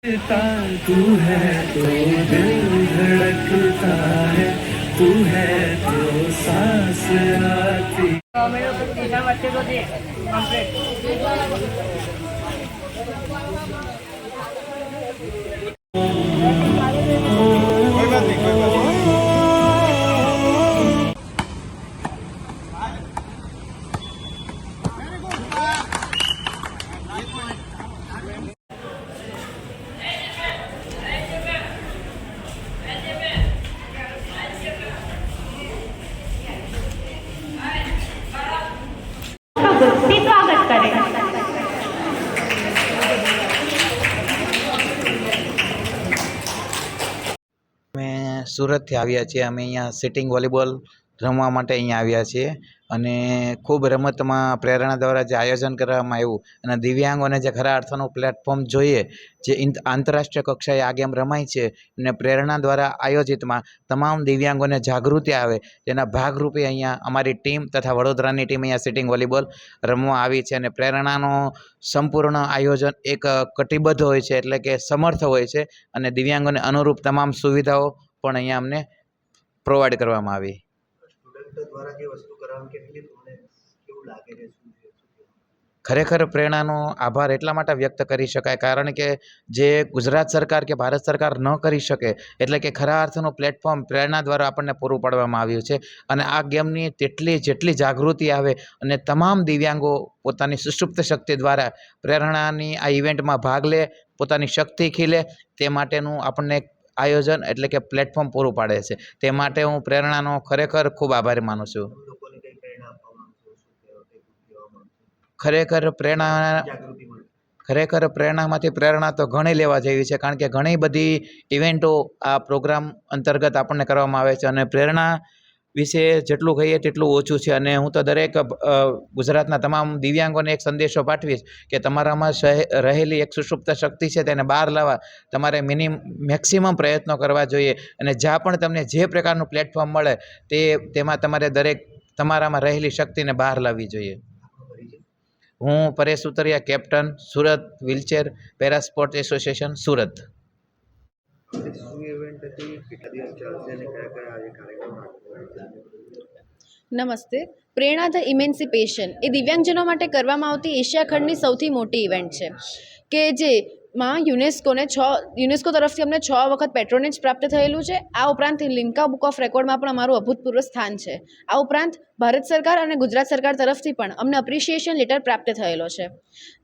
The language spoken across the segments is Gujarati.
तू है तो दिल धड़कता है, तू है तो सांस आती। से स्वागत करें। અમે સુરતથી આવ્યા છીએ। અમે અહીંયા સિટિંગ વોલીબોલ રમવા માટે અહીંયા આવ્યા છીએ અને ખૂબ રમતમાં પ્રેરણા દ્વારા જે આયોજન કરવામાં આવ્યું અને દિવ્યાંગોને જે ખરા અર્થનું પ્લેટફોર્મ જોઈએ, જે આંતરરાષ્ટ્રીય કક્ષાએ આ ગેમ રમાય છે અને પ્રેરણા દ્વારા આયોજિતમાં તમામ દિવ્યાંગોને જાગૃતિ આવે તેના ભાગરૂપે અહીંયા અમારી ટીમ તથા વડોદરાની ટીમ અહીંયા સિટિંગ વોલીબોલ રમવા આવી છે અને પ્રેરણાનો સંપૂર્ણ આયોજન એક કટિબદ્ધ હોય છે, એટલે કે સમર્થ હોય છે અને દિવ્યાંગોને અનુરૂપ તમામ સુવિધાઓ પણ અહીંયા અમને પ્રોવાઈડ કરવામાં આવી। ખરેખર પ્રેરણાનો આભાર એટલા માટે વ્યક્ત કરી શકાય કારણ કે જે ગુજરાત સરકાર કે ભારત સરકાર ન કરી શકે, એટલે કે ખરા અર્થનું પ્લેટફોર્મ પ્રેરણા દ્વારા આપણને પૂરું પાડવામાં આવ્યું છે અને આ ગેમની જેટલી જાગૃતિ આવે અને તમામ દિવ્યાંગો પોતાની સુષુપ્ત શક્તિ દ્વારા પ્રેરણાની આ ઇવેન્ટમાં ભાગ લે, પોતાની શક્તિ ખીલે, તે માટેનું આપણને આયોજન એટલે કે પ્લેટફોર્મ પૂરું પાડે છે। તે માટે હું પ્રેરણાનો ખરેખર ખૂબ આભારી માનું છું। ખરેખર પ્રેરણામાંથી પ્રેરણા તો ઘણી લેવા જેવી છે કારણ કે ઘણી બધી ઇવેન્ટો આ પ્રોગ્રામ અંતર્ગત આપણને કરવામાં આવે છે અને પ્રેરણા વિશે જેટલું કહીએ તેટલું ઓછું છે અને હું તો દરેક ગુજરાતના તમામ દિવ્યાંગોને એક સંદેશો પાઠવીશ કે તમારામાં રહેલી એક સુષુપ્ત શક્તિ છે તેને બહાર લાવવા તમારે મેક્સિમમ પ્રયત્નો કરવા જોઈએ અને જ્યાં પણ તમને જે પ્રકારનું પ્લેટફોર્મ મળે તેમાં તમારે તમારામાં રહેલી શક્તિને બહાર લાવવી જોઈએ। હું Paresh Sutaria, captain, Surat wheelchair para sport association, Surat. નમસ્તે। પ્રેરણા ધ ઇમેન્સિપેશન એ દિવ્યાંગજનો માટે કરવામાં આવતી એશિયા ખંડની સૌથી મોટી ઇવેન્ટ છે કે જેમાં યુનેસ્કો તરફથી અમને 6 વખત પેટ્રોનેજ પ્રાપ્ત થયેલું છે। આ ઉપરાંત લિમ્કા બુક ઓફ રેકોર્ડમાં પણ અમારું અભૂતપૂર્વ સ્થાન છે। આ ઉપરાંત ભારત સરકાર અને ગુજરાત સરકાર તરફથી પણ અમને અપ્રિશિએશન લેટર પ્રાપ્ત થયેલો છે।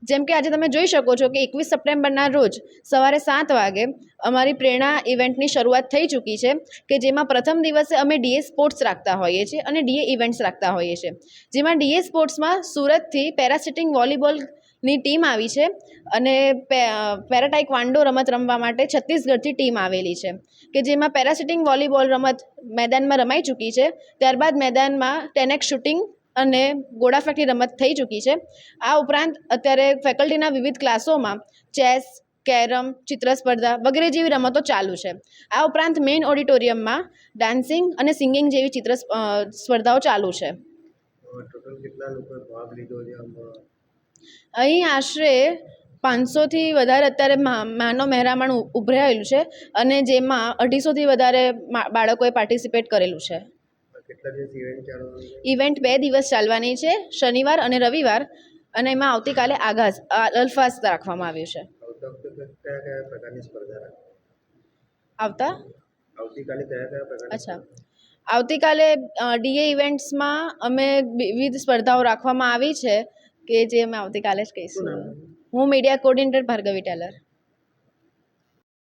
જેમ કે આજે તમે જોઈ શકો છો કે 21 સપ્ટેમ્બરના રોજ સવારે 7 વાગે અમારી પ્રેરણા ઇવેન્ટની શરૂઆત થઈ ચૂકી છે કે જેમાં પ્રથમ દિવસે અમે ડીએ સ્પોર્ટ્સ રાખતા હોઈએ છીએ અને ડીએ ઇવેન્ટ્સ રાખતા હોઈએ છીએ, જેમાં ડીએ સ્પોર્ટ્સમાં સુરતથી પેરાસિટિંગ વોલીબોલની ટીમ આવી છે અને પેરાટાઇકવાન્ડો રમત રમવા માટે છત્તીસગઢથી ટીમ આવેલી છે કે જેમાં પેરાસિટિંગ વોલીબોલ રમત મેદાનમાં રમાઈ ચૂકી છે। ત્યારબાદ મેદાનમાં 10x શૂટિંગ અને ગોળા ફેંકની રમત થઈ ચૂકી છે। આ ઉપરાંત અત્યારે ફેકલ્ટીના વિવિધ ક્લાસોમાં ચેસ, કેરમ, ચિત્ર સ્પર્ધા વગેરે જેવી રમતો ચાલુ છે। આ ઉપરાંત મેઇન ઓડિટોરિયમમાં ડાન્સિંગ અને સિંગિંગ જેવી ચિત્ર સ્પર્ધાઓ ચાલુ છે। અહીં આશરે 500થી વધારે અત્યારે માનવ મહેરામણ ઉભરાયેલું છે અને જેમાં 250થી વધારે બાળકોએ પાર્ટિસિપેટ કરેલું છે। ઇવેન્ટ 2 દિવસ ચાલવાની છે, શનિવાર અને રવિવાર, અને એમાં આવતીકાલે અલ્ફાઝ રાખવામાં આવ્યું છે। આવતીકાલે ડીએ ઇવેન્ટ્સમાં અમે વિવિધ સ્પર્ધાઓ રાખવામાં આવી છે કે જે અમે આવતીકાલે જ કહીશું। હું મીડિયા કોર્ડિનેટર ભાર્ગવી ટેલર।